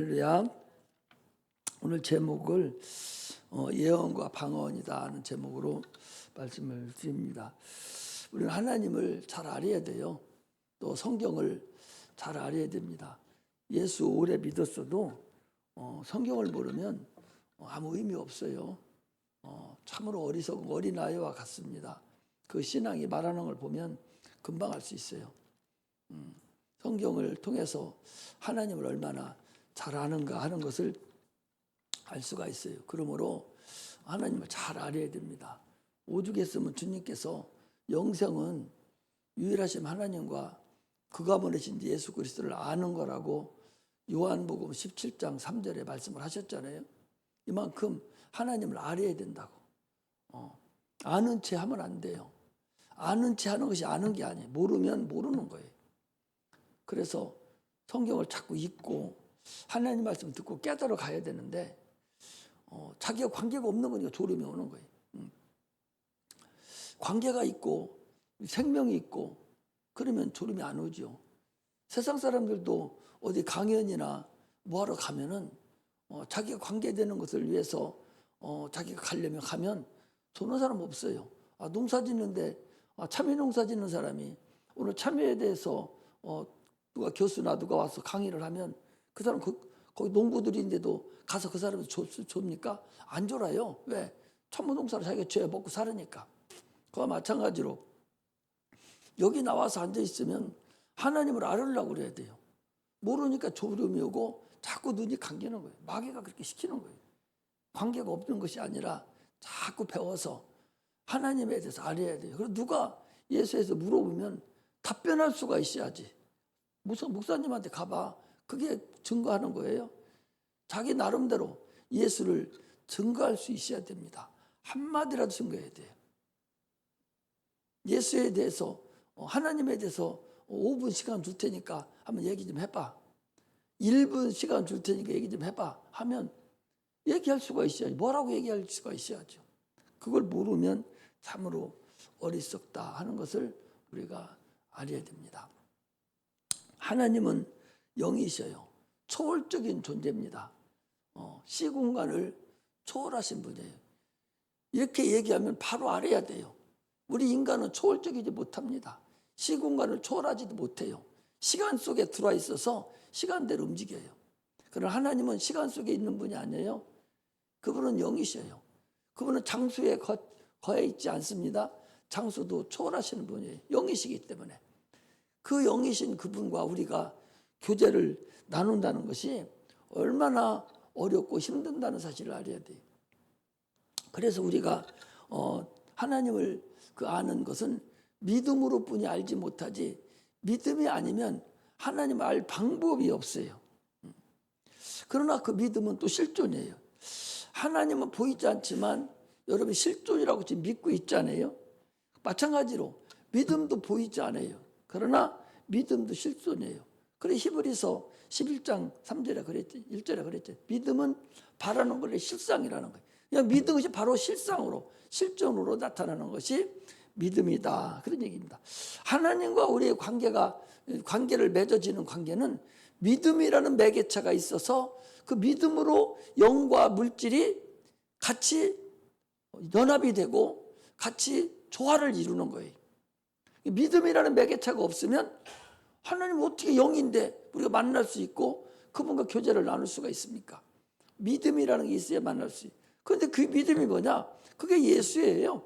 할렐루야. 오늘 제목을 예언과 방언이다 하는 제목으로 말씀을 드립니다. 우리는 하나님을 잘 알아야 돼요. 또 성경을 잘 알아야 됩니다. 예수 오래 믿었어도 성경을 모르면 아무 의미 없어요. 참으로 어리석은 어린아이와 같습니다. 그 신앙이 말하는 걸 보면 금방 알 수 있어요. 성경을 통해서 하나님을 얼마나 잘 아는가 하는 것을 알 수가 있어요. 그러므로 하나님을 잘 알아야 됩니다. 오죽했으면 주님께서 영생은 유일하신 하나님과 그가 보내신 예수 그리스도를 아는 거라고 요한복음 17장 3절에 말씀을 하셨잖아요. 이만큼 하나님을 알아야 된다고. 아는 체 하면 안 돼요. 아는 체 하는 것이 아는 게 아니에요. 모르면 모르는 거예요. 그래서 성경을 자꾸 읽고 하나님 말씀 듣고 깨달아 가야 되는데 자기가 관계가 없는 거니까 졸음이 오는 거예요. 관계가 있고 생명이 있고 그러면 졸음이 안 오죠. 세상 사람들도 어디 강연이나 뭐하러 가면은 자기가 관계되는 것을 위해서 자기가 가려면 가면 좋은 사람 없어요. 농사 짓는데 참외 농사 짓는 사람이 오늘 참외에 대해서 누가 교수나 누가 와서 강의를 하면 그 사람 거기 농부들인데도 가서 그 사람을 줍니까? 안 줘라요. 왜? 참모농사를 자기가 지어 먹고 살으니까. 그와 마찬가지로 여기 나와서 앉아 있으면 하나님을 알으려고 그래야 돼요. 모르니까 졸음이 오고 자꾸 눈이 감기는 거예요. 마귀가 그렇게 시키는 거예요. 관계가 없는 것이 아니라 자꾸 배워서 하나님에 대해서 알아야 돼요. 그리고 누가 예수에서 물어보면 답변할 수가 있어야지. 목사님한테 가봐. 그게 증거하는 거예요. 자기 나름대로 예수를 증거할 수 있어야 됩니다. 한마디라도 증거해야 돼요. 예수에 대해서 하나님에 대해서 5분 시간 줄 테니까 한번 얘기 좀 해봐. 1분 시간 줄 테니까 얘기 좀 해봐 하면 얘기할 수가 있어야지. 뭐라고 얘기할 수가 있어야죠. 그걸 모르면 참으로 어리석다 하는 것을 우리가 알아야 됩니다. 하나님은 영이셔요. 초월적인 존재입니다. 시공간을 초월하신 분이에요. 이렇게 얘기하면 바로 알아야 돼요. 우리 인간은 초월적이지 못합니다. 시공간을 초월하지도 못해요. 시간 속에 들어와 있어서 시간대로 움직여요. 그러나 하나님은 시간 속에 있는 분이 아니에요. 그분은 영이셔요. 그분은 장소에 거해 있지 않습니다. 장소도 초월하시는 분이에요. 영이시기 때문에. 그 영이신 그분과 우리가 교제를 나눈다는 것이 얼마나 어렵고 힘든다는 사실을 알아야 돼요. 그래서 우리가 하나님을 아는 것은 믿음으로 뿐이 알지 못하지 믿음이 아니면 하나님을 알 방법이 없어요. 그러나 그 믿음은 또 실존이에요. 하나님은 보이지 않지만 여러분 실존이라고 지금 믿고 있잖아요. 마찬가지로 믿음도 보이지 않아요. 그러나 믿음도 실존이에요. 그래 히브리서 11장 3절에 그랬지, 1절에 그랬지. 믿음은 바라는 것의 실상이라는 거예요. 그냥 믿은 것이 바로 실존으로 나타나는 것이 믿음이다. 그런 얘기입니다. 하나님과 우리의 관계를 맺어지는 관계는 믿음이라는 매개체가 있어서 그 믿음으로 영과 물질이 같이 연합이 되고 같이 조화를 이루는 거예요. 믿음이라는 매개체가 없으면 하나님 어떻게 영인데 우리가 만날 수 있고 그분과 교제를 나눌 수가 있습니까? 믿음이라는 게 있어야 만날 수 있어요. 그런데 그 믿음이 뭐냐? 그게 예수예요.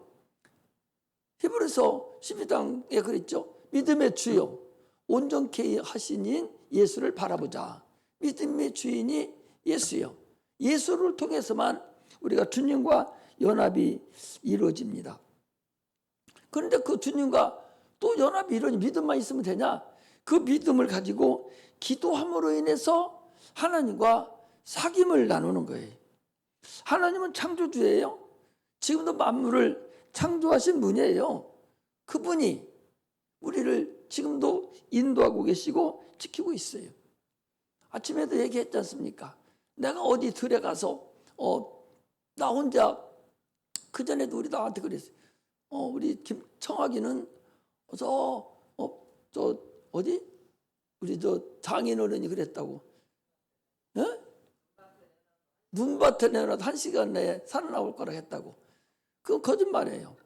히브리서 12장에 그랬죠. 믿음의 주요 온전케 하신 예수를 바라보자. 믿음의 주인이 예수요. 예수를 통해서만 우리가 주님과 연합이 이루어집니다. 그런데 그 주님과 또 연합이 이루어진 믿음만 있으면 되냐? 그 믿음을 가지고 기도함으로 인해서 하나님과 사귐을 나누는 거예요. 하나님은 창조주예요. 지금도 만물을 창조하신 분이에요. 그분이 우리를 지금도 인도하고 계시고 지키고 있어요. 아침에도 얘기했지 않습니까? 내가 어디 들에 가서 나 혼자 그전에도 우리 나한테 그랬어요. 우리 김청하기는 어디 우리 장인어른이 그랬다고. 에? 눈밭에 내놔도 1시간 내에 살아나올 거라 했다고. 그건 거짓말이에요.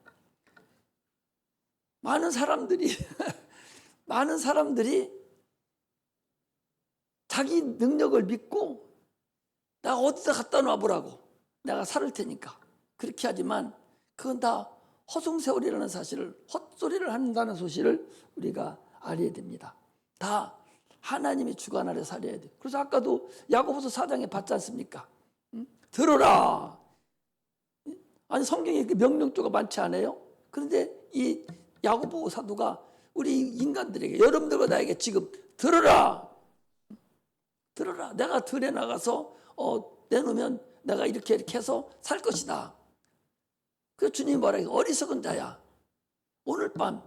많은 사람들이 많은 사람들이 자기 능력을 믿고 내가 어디다 갖다 놔보라고, 내가 살을 테니까 그렇게 하지만 그건 다 허송세월이라는 사실을, 헛소리를 한다는 소식을 우리가 알아야 됩니다. 다 하나님이 주관 아래 살아야 돼. 그래서 아까도 야고보서 4장에 봤지 않습니까? 들어라. 아니 성경에 명령조가 많지 않아요? 그런데 이 야고보 사도가 우리 인간들에게, 여러분들과 나에게 지금 들어라. 들어라. 내가 들에 나가서 내놓으면 내가 이렇게 해서 살 것이다. 그래서 주님이 뭐라 해요? 어리석은 자야, 오늘 밤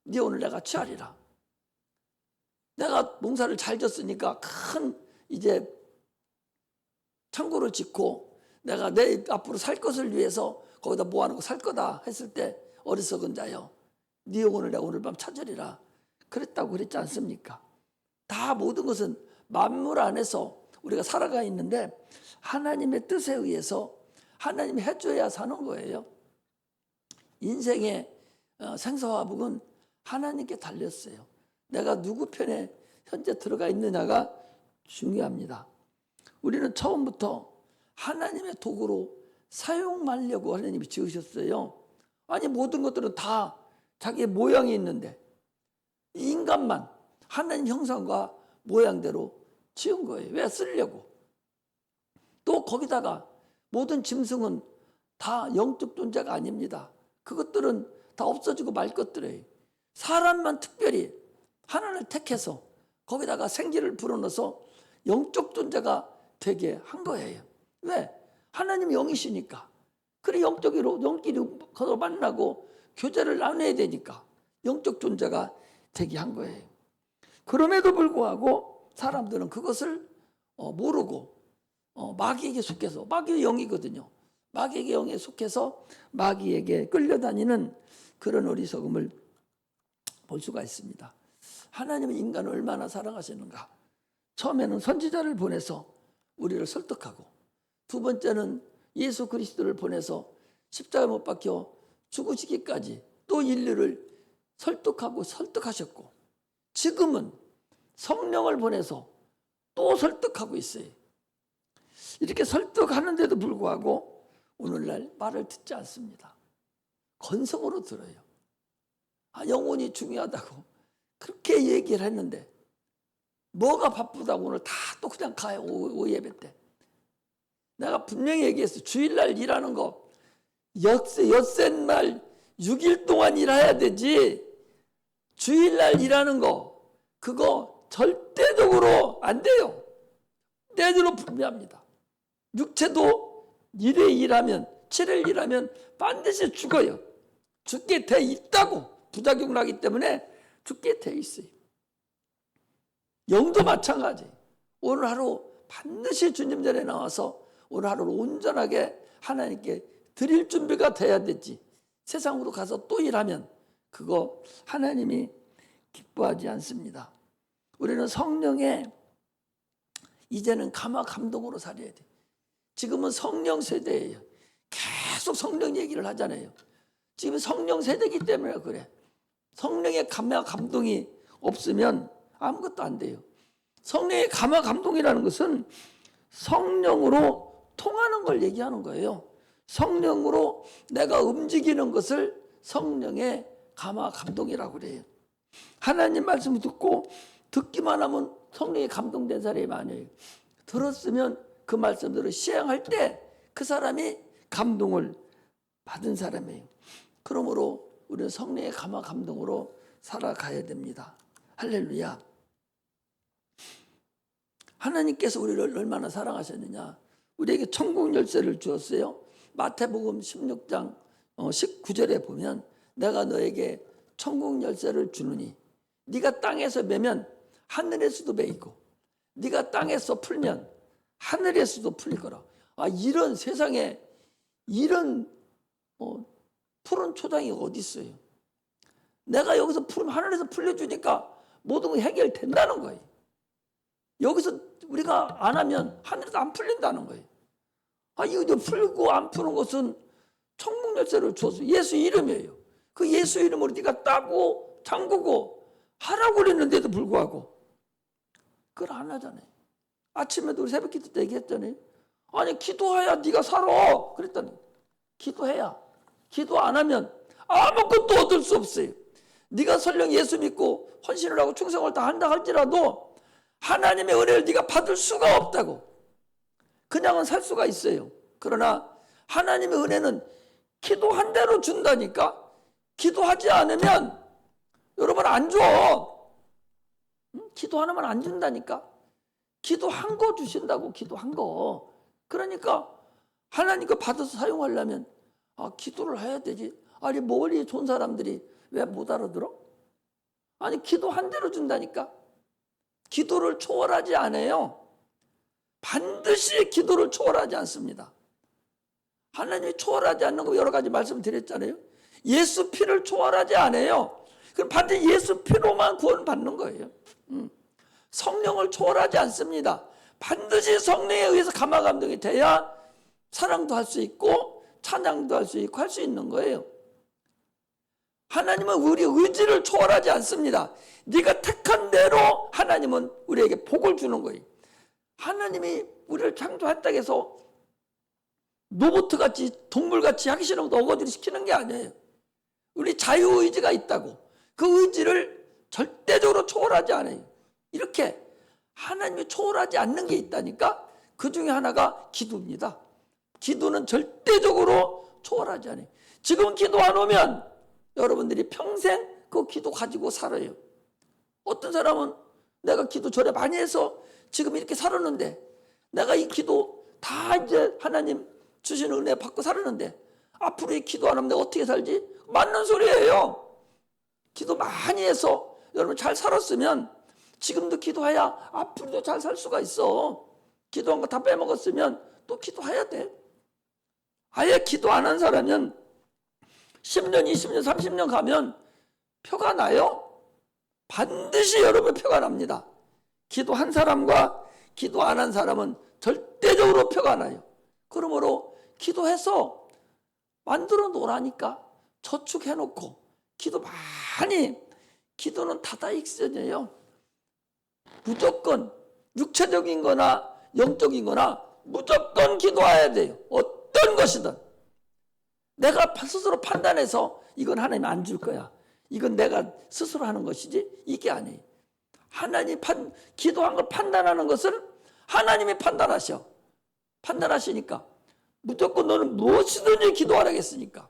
네 오늘 내가 취하리라. 내가 농사를 잘 졌으니까 큰 이제 창고를 짓고 내가 내 앞으로 살 것을 위해서 거기다 모아놓고 살 거다 했을 때 어리석은 자여, 네 영혼을 내가 오늘 밤 찾으리라 그랬다고 그랬지 않습니까? 다 모든 것은 만물 안에서 우리가 살아가 있는데 하나님의 뜻에 의해서 하나님이 해줘야 사는 거예요. 인생의 생사화복은 하나님께 달렸어요. 내가 누구 편에 현재 들어가 있느냐가 중요합니다. 우리는 처음부터 하나님의 도구로 사용하려고 하나님이 지으셨어요. 아니 모든 것들은 다 자기의 모양이 있는데 인간만 하나님 형상과 모양대로 지은 거예요. 왜? 쓰려고. 또 거기다가 모든 짐승은 다 영적 존재가 아닙니다. 그것들은 다 없어지고 말 것들이에요. 사람만 특별히 하나를 택해서 거기다가 생기를 불어넣어서 영적 존재가 되게 한 거예요. 왜? 하나님이 영이시니까. 그래 영적으로 영끼리 서로 만나고 교제를 나눠야 되니까 영적 존재가 되게 한 거예요. 그럼에도 불구하고 사람들은 그것을 모르고 마귀에게 속해서, 마귀의 영이거든요. 마귀에게 영에 속해서 마귀에게 끌려다니는 그런 어리석음을 볼 수가 있습니다. 하나님은 인간을 얼마나 사랑하시는가. 처음에는 선지자를 보내서 우리를 설득하고, 두 번째는 예수 그리스도를 보내서 십자가에 못 박혀 죽으시기까지 또 인류를 설득하고 설득하셨고, 지금은 성령을 보내서 또 설득하고 있어요. 이렇게 설득하는데도 불구하고 오늘날 말을 듣지 않습니다. 건성으로 들어요. 영혼이 중요하다고 그렇게 얘기를 했는데 뭐가 바쁘다고 오늘 다 또 그냥 가요. 오후 예배 때. 내가 분명히 얘기했어요. 주일날 일하는 거 엿새날 6일 동안 일해야 되지, 주일날 일하는 거 그거 절대적으로 안 돼요. 때대로 불미합니다. 육체도 1회 일하면 7일 일하면 반드시 죽어요. 죽게 돼 있다고. 부작용 나기 때문에 죽게 돼 있어요. 영도 마찬가지. 오늘 하루 반드시 주님 전에 나와서 오늘 하루를 온전하게 하나님께 드릴 준비가 돼야 되지, 세상으로 가서 또 일하면 그거 하나님이 기뻐하지 않습니다. 우리는 성령의 이제는 감화 감동으로 살아야 돼. 지금은 성령 세대예요. 계속 성령 얘기를 하잖아요. 지금 성령 세대이기 때문에 그래. 성령의 감화 감동이 없으면 아무것도 안 돼요. 성령의 감화 감동이라는 것은 성령으로 통하는 걸 얘기하는 거예요. 성령으로 내가 움직이는 것을 성령의 감화 감동이라고 그래요. 하나님 말씀을 듣고 듣기만 하면 성령이 감동된 사람이 많아요. 들었으면 그 말씀대로 시행할 때 그 사람이 감동을 받은 사람이에요. 그러므로 우리는 성령의 감화 감동으로 살아가야 됩니다. 할렐루야. 하나님께서 우리를 얼마나 사랑하셨느냐. 우리에게 천국 열쇠를 주었어요. 마태복음 16장 19절에 보면 내가 너에게 천국 열쇠를 주느니 네가 땅에서 매면 하늘에서도 매이고 네가 땅에서 풀면 하늘에서도 풀릴 거라. 이런 세상에 이런 푸른 초장이 어디 있어요? 내가 여기서 풀면 하늘에서 풀려주니까 모든 게 해결된다는 거예요. 여기서 우리가 안 하면 하늘에서 안 풀린다는 거예요. 이거 풀고 안 푸는 것은 천국 열쇠를 주어서 예수 이름이에요. 그 예수 이름으로 네가 따고 잠그고 하라고 그랬는데도 불구하고 그걸 안 하잖아요. 아침에도 우리 새벽 기도 때 얘기했잖아요. 아니 기도해야 네가 살아 그랬더니 기도해야. 기도 안 하면 아무것도 얻을 수 없어요. 네가 설령 예수 믿고 헌신을 하고 충성을 다 한다 할지라도 하나님의 은혜를 네가 받을 수가 없다고. 그냥은 살 수가 있어요. 그러나 하나님의 은혜는 기도한 대로 준다니까. 기도하지 않으면 여러분 안 줘. 기도 안 하면 안 준다니까. 기도한 거 주신다고. 기도한 거. 그러니까 하나님 거 받아서 사용하려면 기도를 해야 되지. 아니 멀리 좋은 사람들이 왜 못 알아들어? 아니 기도한 대로 준다니까. 기도를 초월하지 않아요. 반드시 기도를 초월하지 않습니다. 하나님이 초월하지 않는 거 여러 가지 말씀드렸잖아요. 예수 피를 초월하지 않아요. 그럼 반드시 예수 피로만 구원받는 거예요. 성령을 초월하지 않습니다. 반드시 성령에 의해서 감화 감동이 돼야 사랑도 할 수 있고 찬양도 할 수 있고 할 수 있는 거예요. 하나님은 우리 의지를 초월하지 않습니다. 네가 택한 대로 하나님은 우리에게 복을 주는 거예요. 하나님이 우리를 창조했다고 해서 로봇같이 동물같이 하기 싫은 것도 어거지로 시키는 게 아니에요. 우리 자유의지가 있다고. 그 의지를 절대적으로 초월하지 않아요. 이렇게 하나님이 초월하지 않는 게 있다니까. 그 중에 하나가 기도입니다. 기도는 절대적으로 초월하지 않아요. 지금 기도 안 오면 여러분들이 평생 그 기도 가지고 살아요. 어떤 사람은 내가 기도 절에 많이 해서 지금 이렇게 살았는데 내가 이 기도 다 이제 하나님 주시는 은혜 받고 살았는데 앞으로 이 기도 안 하면 내가 어떻게 살지? 맞는 소리예요. 기도 많이 해서 여러분 잘 살았으면 지금도 기도해야 앞으로도 잘 살 수가 있어. 기도한 거 다 빼먹었으면 또 기도해야 돼. 아예 기도 안 한 사람은 10년, 20년, 30년 가면 표가 나요. 반드시 여러분 표가 납니다. 기도한 사람과 기도 안 한 사람은 절대적으로 표가 나요. 그러므로 기도해서 만들어 놓으라니까. 저축해놓고 기도 많이. 기도는 다다익선이에요. 무조건 육체적인 거나 영적인 거나 무조건 기도해야 돼요. 어떤 것이든. 내가 스스로 판단해서 이건 하나님 안 줄 거야. 이건 내가 스스로 하는 것이지 이게 아니에요. 하나님 기도한 걸 판단하는 것을 하나님이 판단하시니까 무조건 너는 무엇이든지 기도하라고 했으니까.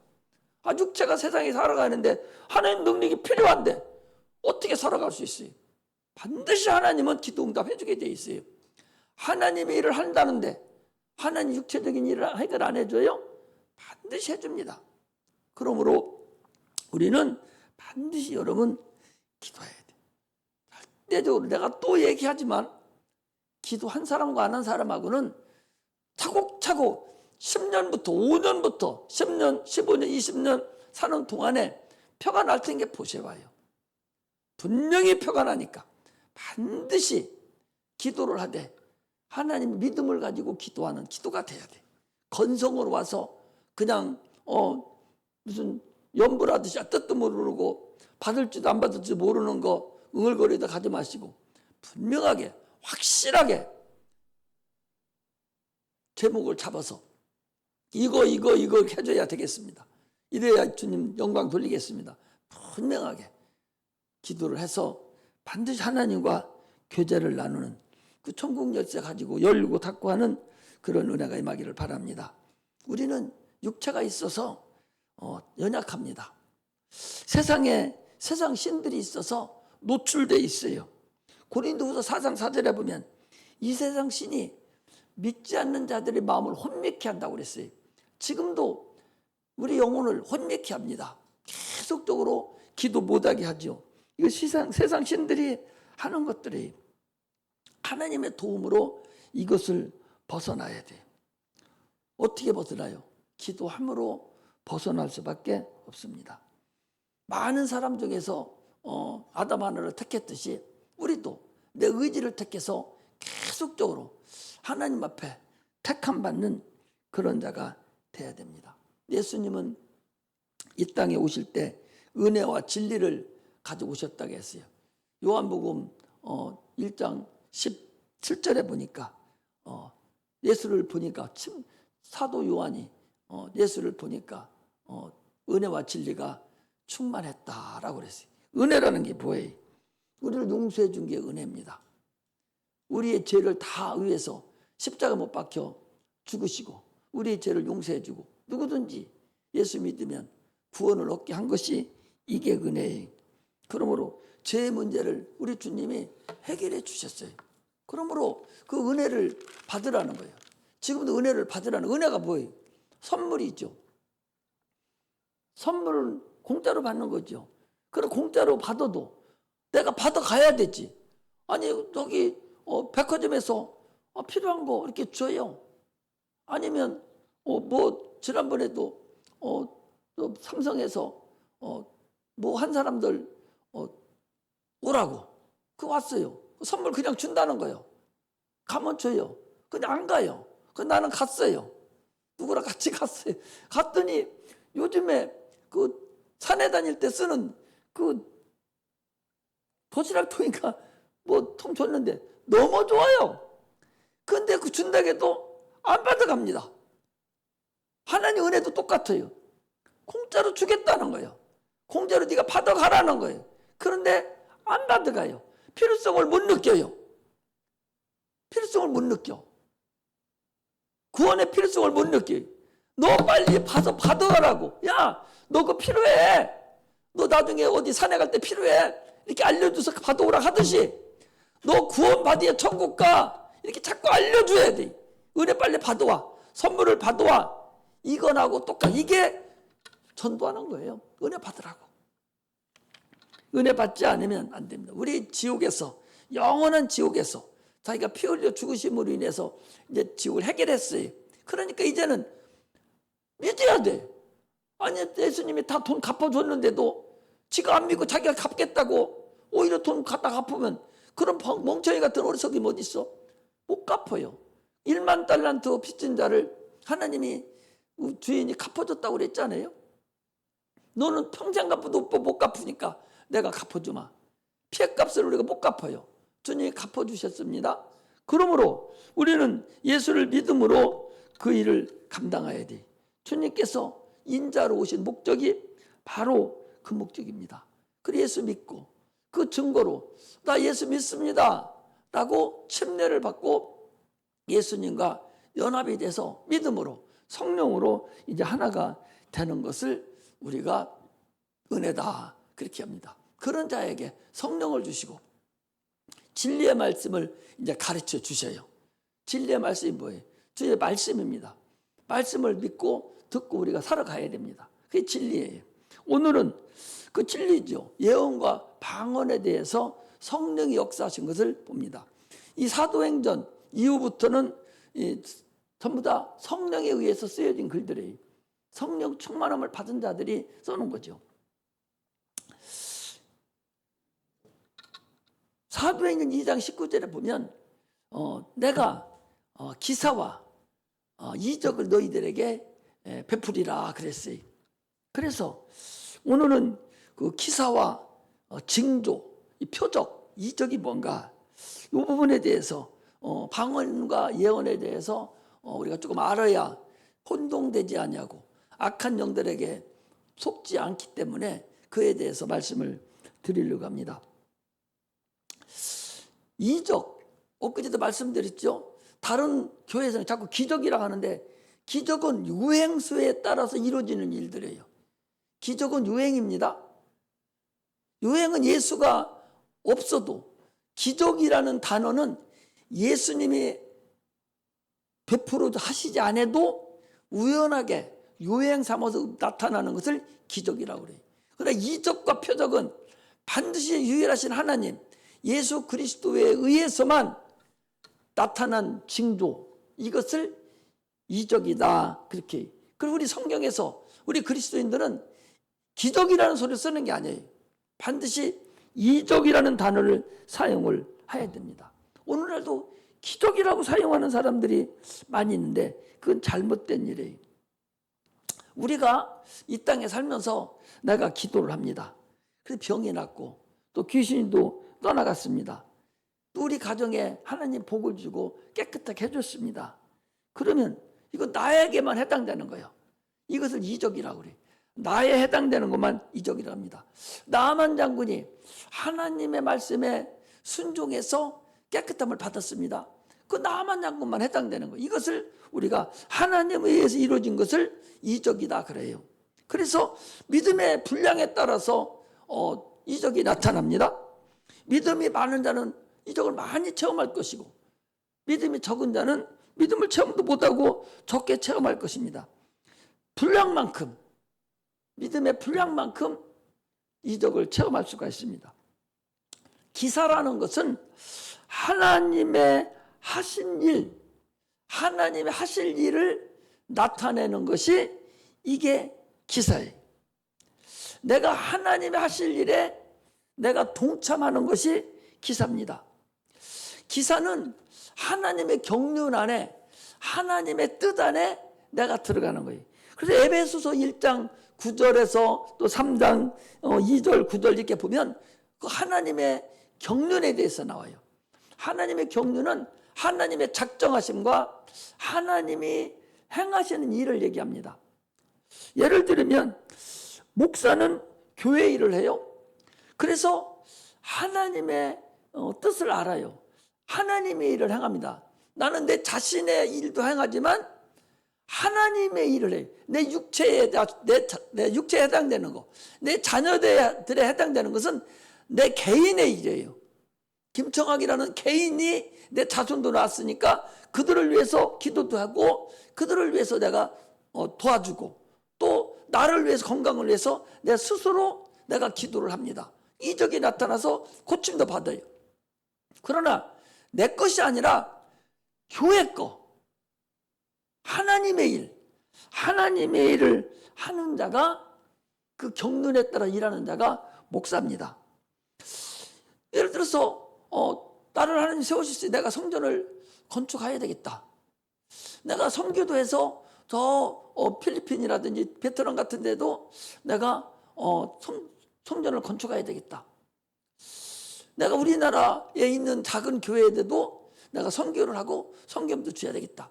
육체가 세상에 살아가는데 하나님 능력이 필요한데 어떻게 살아갈 수 있어요? 반드시 하나님은 기도 응답해 주게 돼 있어요. 하나님의 일을 한다는데 하나님 육체적인 일을 해결 안 해줘요? 반드시 해줍니다. 그러므로 우리는 반드시 여러분 기도해야 돼. 절대적으로 내가 또 얘기하지만 기도한 사람과 안 한 사람하고는 차곡차곡 10년부터 5년부터 10년, 15년, 20년 사는 동안에 표가 날 텐게 보셔봐요. 분명히 표가 나니까 반드시 기도를 하되 하나님 믿음을 가지고 기도하는 기도가 돼야 돼. 건성으로 와서 그냥 무슨 염불하듯이 뜻도 모르고 받을지도 안 받을지도 모르는 거 응얼거리다 가지 마시고 분명하게 확실하게 제목을 잡아서 이거 해줘야 되겠습니다. 이래야 주님 영광 돌리겠습니다. 분명하게 기도를 해서 반드시 하나님과 교제를 나누는 그 천국 열쇠 가지고 열고 닫고 하는 그런 은혜가 임하기를 바랍니다. 우리는 육체가 있어서 연약합니다. 세상 신들이 있어서 노출돼 있어요. 고린도후서 4장 4절에 보면 이 세상 신이 믿지 않는 자들의 마음을 혼미케 한다고 그랬어요. 지금도 우리 영혼을 혼미케 합니다. 계속적으로 기도 못하게 하죠. 이거 세상 신들이 하는 것들이 하나님의 도움으로 이것을 벗어나야 돼요. 어떻게 벗어나요? 기도함으로 벗어날 수밖에 없습니다. 많은 사람 중에서 아담 하나를 택했듯이 우리도 내 의지를 택해서 계속적으로 하나님 앞에 택함 받는 그런 자가 돼야 됩니다. 예수님은 이 땅에 오실 때 은혜와 진리를 가져오셨다고 했어요. 요한복음 1장 17절에 보니까 예수를 보니까 사도 요한이 예수를 보니까 은혜와 진리가 충만했다라고 그랬어요. 은혜라는 게 뭐예요? 우리를 용서해 준 게 은혜입니다. 우리의 죄를 다 위해서 십자가 못 박혀 죽으시고 우리의 죄를 용서해 주고 누구든지 예수 믿으면 구원을 얻게 한 것이 이게 은혜예요. 그러므로 죄의 문제를 우리 주님이 해결해 주셨어요. 그러므로 그 은혜를 받으라는 거예요. 지금도 은혜를 받으라는 은혜가 뭐예요? 선물이죠. 선물은 공짜로 받는 거죠. 그럼 공짜로 받아도 내가 받아가야 되지. 아니 저기 백화점에서 필요한 거 이렇게 줘요. 아니면 뭐 지난번에도 삼성에서 뭐 한 사람들 오라고 그 왔어요. 선물 그냥 준다는 거예요. 가면 줘요. 근데 안 가요. 그 나는 갔어요. 누구랑 같이 갔어요. 갔더니 요즘에 그 산에 다닐 때 쓰는 그 도시락통인가 뭐 통 줬는데 너무 좋아요. 근데 그 준다고 해도 안 받아갑니다. 하나님 은혜도 똑같아요. 공짜로 주겠다는 거예요. 공짜로 네가 받아가라는 거예요. 그런데 안 받아가요. 필요성을 못 느껴요. 필요성을 못 느껴. 구원의 필요성을 못 느껴요. 너 빨리 받아가라고. 야, 너 그거 필요해. 너 나중에 어디 산에 갈 때 필요해. 이렇게 알려줘서 받아오라 하듯이 너 구원 받아야 천국 가. 이렇게 자꾸 알려줘야 돼. 은혜 빨리 받아와. 선물을 받아와. 이거하고 똑같아. 이게 전도하는 거예요. 은혜 받으라고. 은혜 받지 않으면 안 됩니다. 우리 지옥에서 영원한 지옥에서 자기가 피 흘려 죽으심으로 인해서 이제 지옥을 해결했어요. 그러니까 이제는 믿어야 돼. 아니 예수님이 다 돈 갚아줬는데도 지가 안 믿고 자기가 갚겠다고 오히려 돈 갖다 갚으면 그런 멍청이 같은 어리석이 어디 있어? 못 갚아요. 1만 달란트 빚진 자를 하나님이 주인이 갚아줬다고 그랬잖아요. 너는 평생 갚아도 못 갚으니까 내가 갚아주마. 피해값을 우리가 못 갚아요. 주님이 갚아주셨습니다. 그러므로 우리는 예수를 믿음으로 그 일을 감당해야 돼. 주님께서 인자로 오신 목적이 바로 그 목적입니다. 그래서 예수 믿고 그 증거로 나 예수 믿습니다 라고 침례를 받고 예수님과 연합이 돼서 믿음으로 성령으로 이제 하나가 되는 것을 우리가 은혜다 그렇게 합니다. 그런 자에게 성령을 주시고 진리의 말씀을 이제 가르쳐 주셔요. 진리의 말씀이 뭐예요? 주의 말씀입니다. 말씀을 믿고 듣고 우리가 살아가야 됩니다. 그게 진리예요. 오늘은 그 진리죠. 예언과 방언에 대해서 성령이 역사하신 것을 봅니다. 이 사도행전 이후부터는 전부 다 성령에 의해서 쓰여진 글들이에요. 성령 충만함을 받은 자들이 써놓은 거죠. 사도행전 2장 19절에 보면 내가 기사와 이적을 너희들에게 베풀이라 그랬어요. 그래서 오늘은 그 기사와 징조, 이 표적, 이적이 뭔가 이 부분에 대해서 방언과 예언에 대해서 우리가 조금 알아야 혼동되지 않냐고 악한 영들에게 속지 않기 때문에 그에 대해서 말씀을 드리려고 합니다. 이적, 엊그제도 말씀드렸죠. 다른 교회에서는 자꾸 기적이라고 하는데 기적은 유행수에 따라서 이루어지는 일들이에요. 기적은 유행입니다. 유행은 예수가 없어도 기적이라는 단어는 예수님이 베풀어 하시지 않아도 우연하게 유행 삼아서 나타나는 것을 기적이라고 그래요. 그러나 이적과 표적은 반드시 유일하신 하나님 예수 그리스도에 의해서만 나타난 징조, 이것을 이적이다 그렇게. 그리고 우리 성경에서 우리 그리스도인들은 기적이라는 소리를 쓰는 게 아니에요. 반드시 이적이라는 단어를 사용을 해야 됩니다. 오늘날도 기적이라고 사용하는 사람들이 많이 있는데 그건 잘못된 일이에요. 우리가 이 땅에 살면서 내가 기도를 합니다. 그래서 병이 났고 또 귀신도 떠나갔습니다. 또 우리 가정에 하나님 복을 주고 깨끗하게 해줬습니다. 그러면 이거 나에게만 해당되는 거예요. 이것을 이적이라고 그래요. 나에 해당되는 것만 이적이라고 합니다. 나만 장군이 하나님의 말씀에 순종해서 깨끗함을 받았습니다. 그 나만 장군만 해당되는 거예요. 이것을 우리가 하나님에 의해서 이루어진 것을 이적이다 그래요. 그래서 믿음의 분량에 따라서 이적이 나타납니다. 믿음이 많은 자는 이적을 많이 체험할 것이고 믿음이 적은 자는 믿음을 체험도 못하고 적게 체험할 것입니다. 분량만큼, 믿음의 분량만큼 이적을 체험할 수가 있습니다. 기사라는 것은 하나님의 하신 일, 하나님의 하실 일을 나타내는 것이 이게 기사예요. 내가 하나님의 하실 일에 내가 동참하는 것이 기사입니다. 기사는 하나님의 경륜 안에, 하나님의 뜻 안에 내가 들어가는 거예요. 그래서 에베소서 1장 9절에서 또 3장 2절 9절 이렇게 보면 그 하나님의 경륜에 대해서 나와요. 하나님의 경륜은 하나님의 작정하심과 하나님이 행하시는 일을 얘기합니다. 예를 들면 목사는 교회 일을 해요. 그래서 하나님의 뜻을 알아요. 하나님의 일을 행합니다. 나는 내 자신의 일도 행하지만 하나님의 일을 해요. 내 육체에 해당되는 거, 내 자녀들에 해당되는 것은 내 개인의 일이에요. 김청학이라는 개인이 내 자손도 낳았으니까 그들을 위해서 기도도 하고 그들을 위해서 내가 도와주고 또 나를 위해서 건강을 위해서 내 스스로 내가 기도를 합니다. 이적이 나타나서 고침도 받아요. 그러나 내 것이 아니라 교회 거, 하나님의 일, 하나님의 일을 하는 자가 그 경륜에 따라 일하는 자가 목사입니다. 예를 들어서 나를 하나님 세우실 때 내가 성전을 건축해야 되겠다. 내가 선교도해서 저 필리핀이라든지 베트남 같은 데도 내가 성전을 건축해야 되겠다. 내가 우리나라에 있는 작은 교회에도 내가 선교를 하고 성경도 줘야 되겠다.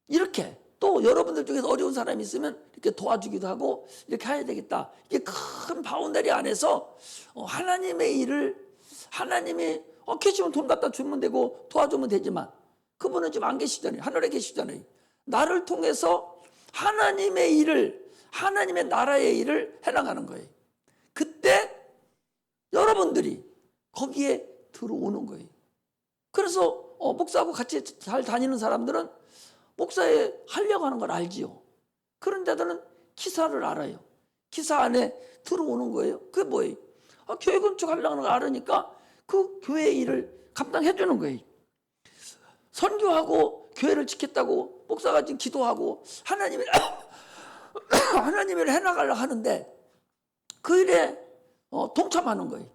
이렇게 또 여러분들 중에서 어려운 사람이 있으면 이렇게 도와주기도 하고 이렇게 해야 되겠다. 이게 큰 바운더리 안에서 하나님의 일을 하나님이 계시면 돈 갖다 주면 되고 도와주면 되지만 그분은 지금 안 계시잖아요. 하늘에 계시잖아요. 나를 통해서 하나님의 일을, 하나님의 나라의 일을 해나가는 거예요. 그때 여러분들이 거기에 들어오는 거예요. 그래서 목사하고 같이 잘 다니는 사람들은 목사에 하려고 하는 걸 알지요. 그런 자들은 기사를 알아요. 기사 안에 들어오는 거예요. 그게 뭐예요? 교회 건축하려고 하는 걸 알으니까 그 교회의 일을 감당해 주는 거예요. 선교하고 교회를 지켰다고 목사가 지금 기도하고 하나님을 해나가려고 하는데 그 일에 동참하는 거예요.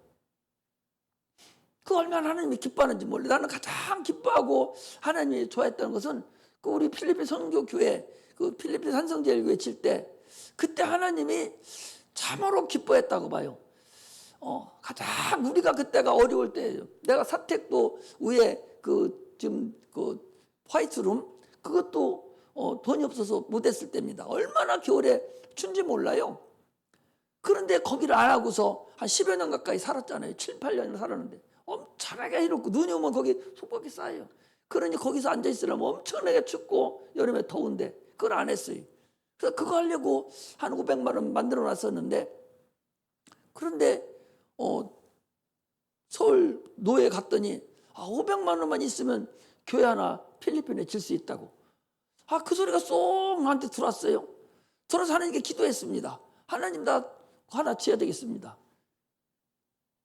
그 얼마나 하나님이 기뻐하는지 몰라요. 나는 가장 기뻐하고 하나님이 좋아했던 것은 그 우리 필리핀 선교교회, 그 필리핀 산성제일교회 칠 때 그때 하나님이 참으로 기뻐했다고 봐요. 가장 우리가 그때가 어려울 때예요. 내가 사택도 위에 지금 화이트룸 그것도 돈이 없어서 못했을 때입니다. 얼마나 겨울에 춘지 몰라요. 그런데 거기를 안 하고서 한 10여 년 가까이 살았잖아요. 7, 8년을 살았는데 엄청나게 해롭고 눈이 오면 거기 속박이 쌓여요. 그러니 거기서 앉아있으려면 엄청나게 춥고 여름에 더운데 그걸 안 했어요. 그래서 그거 하려고 한 500만 원 만들어 놨었는데 그런데 서울 노예 갔더니 500만 원만 있으면 교회 하나 필리핀에 질 수 있다고. 그 소리가 쏙 나한테 들어왔어요. 들어서 하나님께 기도했습니다. 하나님 나 하나 지어야 되겠습니다.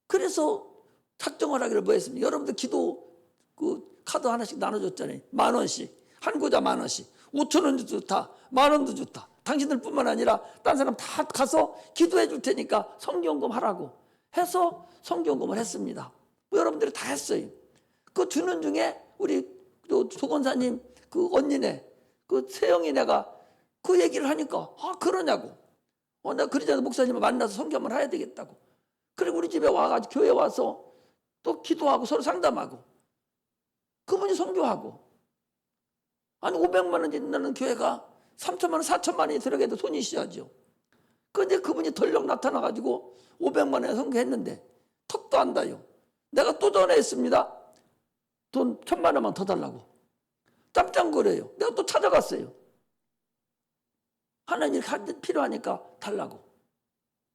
그래서 작정을 하기를 뭐 했습니까? 여러분들 기도 카드 하나씩 나눠줬잖아요. 10,000원씩. 한 구자 10,000원씩. 5,000원도 좋다. 10,000원도 좋다. 당신들 뿐만 아니라 딴 사람 다 가서 기도해 줄 테니까 성경금 하라고 해서 성경금을 했습니다. 여러분들이 다 했어요. 그 주는 중에 우리 또 조건사님 그 언니네 그 세영이네가 그 얘기를 하니까 그러냐고. 나 그러잖아. 목사님을 만나서 성경을 해야 되겠다고. 그리고 우리 집에 와가지고 교회 와서 또 기도하고 서로 상담하고 그분이 선교하고. 아니 500만 원 있는 교회가 3천만 원 4천만 원이 들어가도 손이 시하죠. 그런데 그분이 덜렁 나타나가지고 500만 원에 선교했는데 턱도 안 다요. 내가 또 전화했습니다. 돈 1,000만 원만 더 달라고. 깜짝거려요. 내가 또 찾아갔어요. 하나님 이렇게 필요하니까 달라고.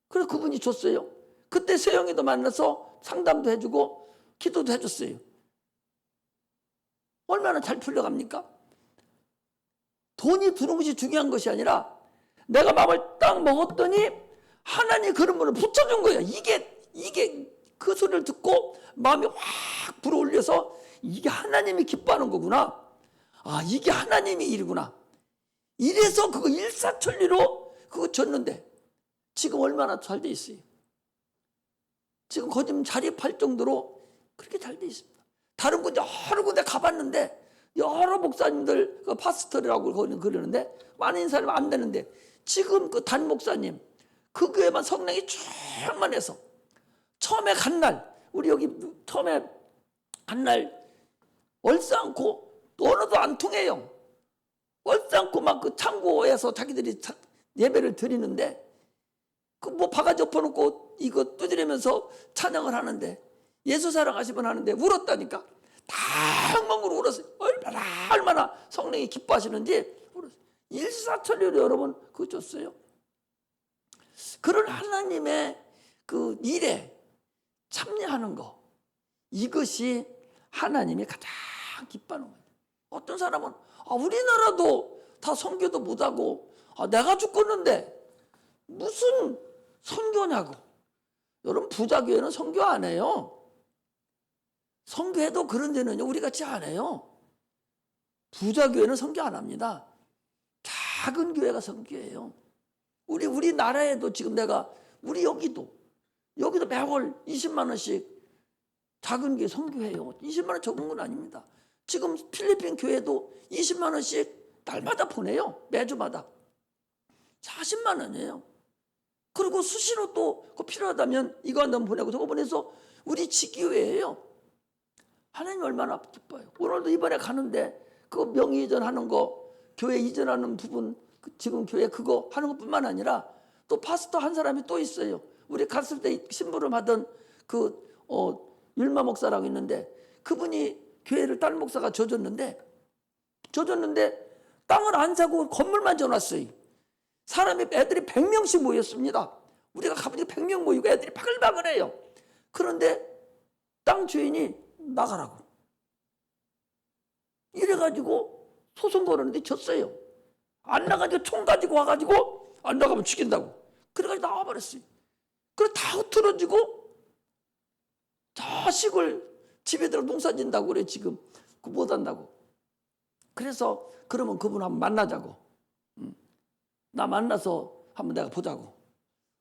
그래서 그분이 줬어요. 그때 세영이도 만나서 상담도 해주고 기도도 해줬어요. 얼마나 잘 풀려갑니까? 돈이 들어온 것이 중요한 것이 아니라 내가 마음을 딱 먹었더니 하나님이 그런 분을 붙여준 거예요. 이게 그 소리를 듣고 마음이 확 불어올려서 이게 하나님이 기뻐하는 거구나. 이게 하나님의 일이구나. 이래서 그거 일사천리로 그거 줬는데 지금 얼마나 잘 돼 있어요. 지금 거짓 자립할 정도로 그렇게 잘 돼 있습니다. 다른 군데 여러 군데 가봤는데 여러 목사님들 그 파스터라고 그러는데 많은 사람이 안 되는데 지금 그 단 목사님 그 교회만 성령이 충만해서 처음에 간 날 우리 여기 처음에 간 날 얼싸안고 언어도 안 통해요. 얼싸안고 막 그 창고에서 자기들이 예배를 드리는데 그 뭐 바가지 엎어놓고 이거 두드리면서 찬양을 하는데 예수 사랑하시면 하는데 울었다니까. 다 엉엉으로 울었어요. 얼마나 성령이 기뻐하시는지 울었어요. 일사천리로 여러분 그거 줬어요. 그런 하나님의 그 일에 참여하는 거, 이것이 하나님이 가장 기뻐하는 거예요. 어떤 사람은 우리나라도 다 선교도 못하고 내가 죽겠는데 무슨 선교냐고. 여러분 부자교회는 선교 안 해요. 선교해도 그런 데는요 우리같이 안 해요. 부자교회는 선교 안 합니다. 작은 교회가 선교해요. 우리나라에도 지금 내가 우리 여기도 매월 20만 원씩 작은 교회 선교해요. 20만 원 적은 건 아닙니다. 지금 필리핀 교회도 20만 원씩 날마다 보내요. 매주마다 40만 원이에요. 그리고 수시로 또 필요하다면 이거 한번 보내고 저거 보내서 우리 지교회예요. 하나님 얼마나 기뻐요. 오늘도 이번에 가는데 그 명의 이전하는 거, 교회 이전하는 부분, 지금 교회 그거 하는 것뿐만 아니라 또 파스터 한 사람이 또 있어요. 우리 갔을 때 심부름 하던 율마 목사라고 있는데 그분이 교회를 다른 목사가 줘줬는데 땅을 안 사고 건물만 줘놨어요. 애들이 100명씩 모였습니다. 우리가 가보니까 100명 모이고 애들이 바글바글해요. 그런데 땅 주인이 나가라고. 이래가지고 소송 걸었는데 졌어요. 안 나가지고 총 가지고 와가지고 안 나가면 죽인다고. 그래가지고 나와버렸어요. 그래 다 흐트러지고 저 시골 집에 들어 농사 짓는다고 그래 지금. 못한다고. 그래서 그러면 그분 한번 만나자고. 나 만나서 한번 내가 보자고.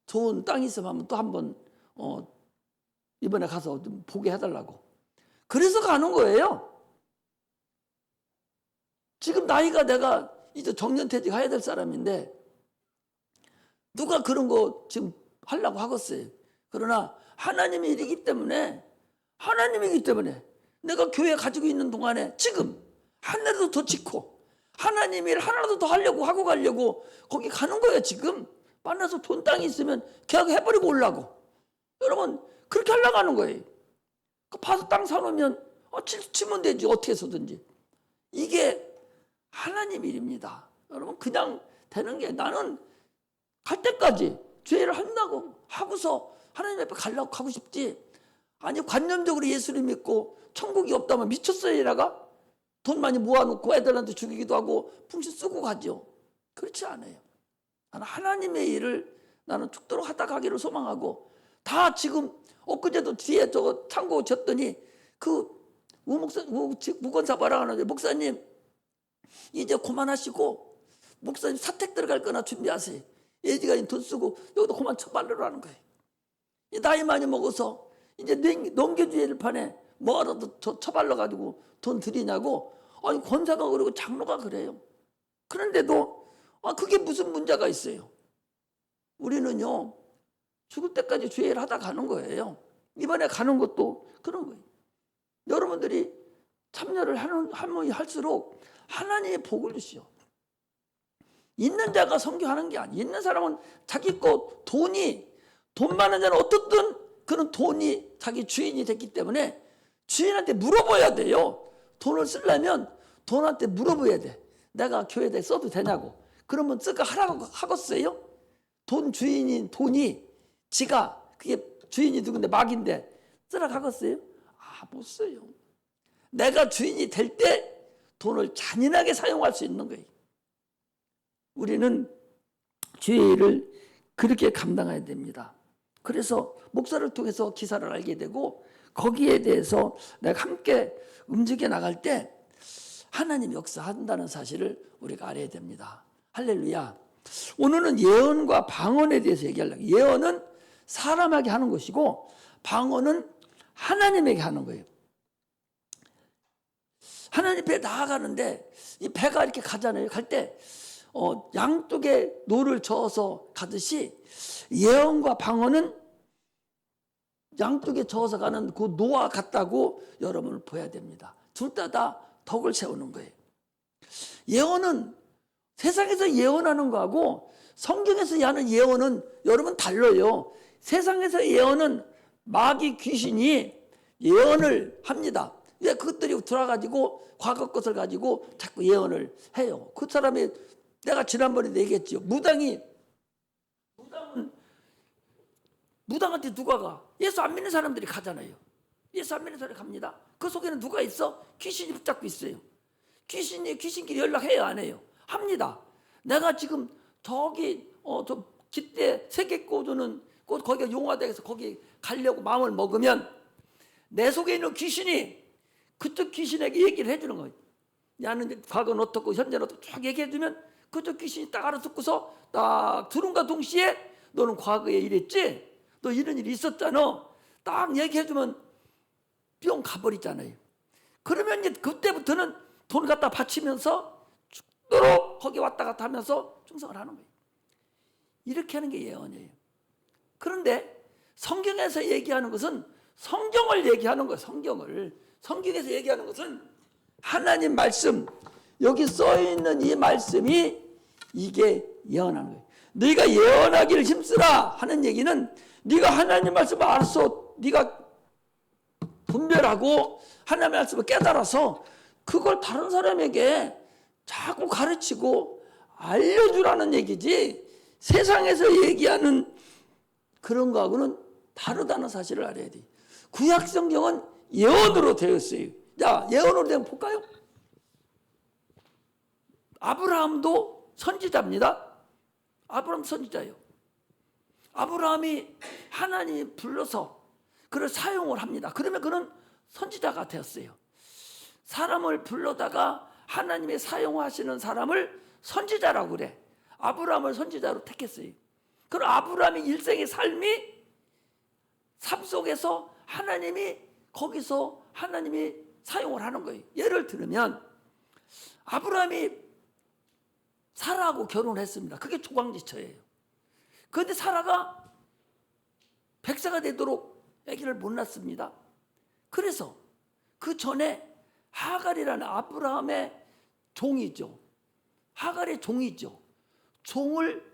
좋은 땅이 있으면 한번 또 한번 이번에 가서 좀 보게 해달라고. 그래서 가는 거예요. 지금 나이가 내가 이제 정년퇴직 해야 될 사람인데 누가 그런 거 지금 하려고 하겠어요. 그러나 하나님의 일이기 때문에 내가 교회 가지고 있는 동안에 지금 하나라도 더 짓고 하나님 일 하나라도 더 하려고 하고 가려고 거기 가는 거예요. 지금 만나서 돈 땅이 있으면 계약해버리고 오려고. 여러분 그렇게 하려고 하는 거예요. 봐서 땅 사놓으면 치면 되지. 어떻게 해서든지. 이게 하나님 일입니다. 여러분 그냥 되는 게 나는 갈 때까지 죄를 한다고 하고서 하나님 앞에 가고 싶지. 아니 관념적으로 예수를 믿고 천국이 없다면 미쳤어요. 이라가 돈 많이 모아놓고 애들한테 죽이기도 하고 풍신 쓰고 가죠. 그렇지 않아요. 나는 하나님의 일을 나는 죽도록 하다 가기를 소망하고 다 지금 엊그제도 뒤에 저거 창고 졌더니 그 무건사 바라하는 목사님 이제 그만하시고 목사님 사택 들어갈 거나 준비하세요. 예지간이 돈 쓰고 여기도 그만 처발로 하는 거예요. 나이 많이 먹어서 이제 넘겨줘야 될 판에 뭐라도 처발러 가지고 돈 드리냐고. 아니 권사가 그러고 장로가 그래요. 그런데도 그게 무슨 문제가 있어요? 우리는요 죽을 때까지 주의를 하다 가는 거예요. 이번에 가는 것도 그런 거예요. 여러분들이 참여를 하면 할수록 하나님의 복을 주시오. 있는 자가 선교하는 게 아니에요. 있는 사람은 자기 것 돈 많은 자는 어떻든 그런 돈이 자기 주인이 됐기 때문에 주인한테 물어봐야 돼요. 돈을 쓰려면 돈한테 물어봐야 돼. 내가 교회에 써도 되냐고. 그러면 쓰가 하라고 하겠어요? 돈 주인인 돈이 지가 그게 주인이 누군데 막인데 쓰라고 하겠어요? 못 써요. 내가 주인이 될 때 돈을 잔인하게 사용할 수 있는 거예요. 우리는 주의를 그렇게 감당해야 됩니다. 그래서 목사를 통해서 기사를 알게 되고 거기에 대해서 내가 함께 움직여 나갈 때 하나님 역사한다는 사실을 우리가 알아야 됩니다. 할렐루야. 오늘은 예언과 방언에 대해서 얘기하려고. 예언은 사람에게 하는 것이고 방언은 하나님에게 하는 거예요. 하나님 배에 나아가는데 이 배가 이렇게 가잖아요. 갈 때 양쪽에 노를 저어서 가듯이 예언과 방언은 양쪽에 저어서 가는 그 노와 같다고 여러분을 보여야 됩니다. 둘 다 덕을 세우는 거예요. 예언은 세상에서 예언하는 거하고 성경에서 하는 예언은 여러분 달라요. 세상에서 예언은 마귀 귀신이 예언을 합니다. 왜 그것들이 들어가지고 과거 것을 가지고 자꾸 예언을 해요. 그 사람이 내가 지난번에 얘기했죠. 무당한테 누가 가? 예수 안 믿는 사람들이 가잖아요. 예수 안 믿는 사람이 갑니다. 그 속에는 누가 있어? 귀신이 붙잡고 있어요. 귀신끼리 연락해요, 안 해요? 합니다. 내가 지금 저기 저 깃대 세계 꽂는 거기가 용화대에서 거기 가려고 마음을 먹으면 내 속에 있는 귀신이 그쪽 귀신에게 얘기를 해주는 거예요. 나는 과거는 어떻고 현재는 어떻고 쭉 얘기해주면 그쪽 귀신이 딱 알아듣고서 딱 들은가 동시에 너는 과거에 이랬지? 너 이런 일이 있었잖아. 딱 얘기해주면 뿅 가버리잖아요. 그러면 이제 그때부터는 돈 갖다 바치면서 죽도록 거기 왔다 갔다 하면서 충성을 하는 거예요. 이렇게 하는 게 예언이에요. 그런데 성경에서 얘기하는 것은 성경을 얘기하는 거예요. 성경에서 얘기하는 것은 하나님 말씀, 여기 써있는 이 말씀이 이게 예언하는 거예요. 네가 예언하기를 힘쓰라 하는 얘기는 네가 하나님 말씀을 알아서 네가 분별하고 하나님 말씀을 깨달아서 그걸 다른 사람에게 자꾸 가르치고 알려주라는 얘기지, 세상에서 얘기하는 그런 거하고는 다르다는 사실을 알아야 돼요. 구약 성경은 예언으로 되어 있어요. 자, 예언으로 되면 볼까요? 아브라함도 선지자입니다. 아브라함 선지자예요. 아브라함이 하나님이 불러서 그를 사용을 합니다. 그러면 그는 선지자가 되었어요. 사람을 불러다가 하나님이 사용하시는 사람을 선지자라고 그래. 아브라함을 선지자로 택했어요. 그럼 아브라함의 일생의 삶이 삶 속에서 거기서 하나님이 사용을 하는 거예요. 예를 들면 아브라함이 사라하고 결혼을 했습니다. 그게 초광지처예요. 그런데 사라가 100세가 되도록 아기를 못 낳습니다. 그래서 그 전에 하갈이라는 아브라함의 종이죠. 하갈의 종이죠. 종을